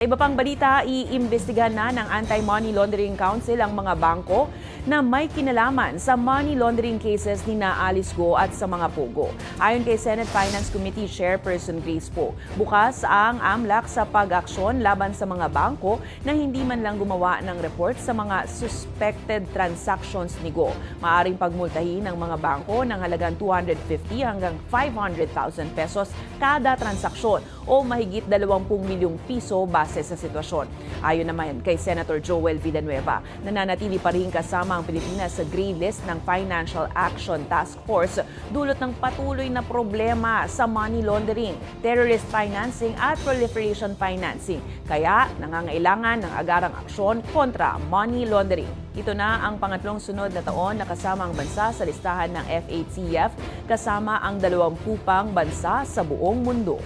Iba pang balita, iimbestigahan na ng Anti-Money Laundering Council ang mga bangko na may kinalaman sa money laundering cases ni Alice Go at sa mga pogo. Ayon kay Senate Finance Committee Chairperson Grace Poe, bukas ang AMLAC sa pag-aksyon laban sa mga bangko na hindi man lang gumawa ng report sa mga suspected transactions ni Go. Maaring pagmultahin ng mga bangko ng halagang 250 hanggang 500,000 pesos kada transaksyon o mahigit 20 milyong piso base sa sitwasyon. Ayon naman kay Senator Joel Villanueva, nananatili pa rin kasama ang Pilipinas sa gray list ng Financial Action Task Force dulot ng patuloy na problema sa money laundering, terrorist financing at proliferation financing. Kaya nangangailangan ng agarang aksyon kontra money laundering. Ito na ang pangatlong sunod na taon na kasama ang bansa sa listahan ng FATF kasama ang 20 pang bansa sa buong mundo.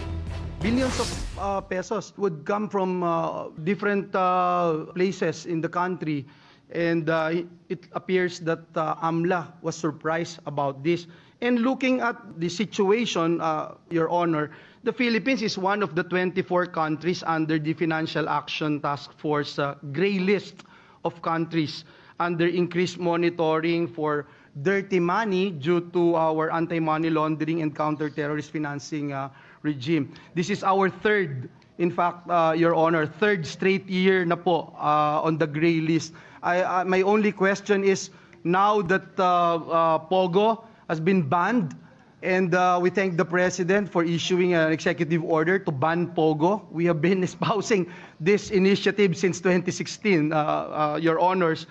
Billions of pesos would come from different places in the country, and it appears that AMLA was surprised about this. And looking at the situation, Your Honor, the Philippines is one of the 24 countries under the Financial Action Task Force gray list of countries under increased monitoring for dirty money due to our anti-money laundering and counter-terrorist financing regime. This is our third, in fact, Your Honor, third straight year na po on the gray list. My only question is, now that POGO has been banned, and we thank the President for issuing an executive order to ban POGO. We have been espousing this initiative since 2016, Your Honors.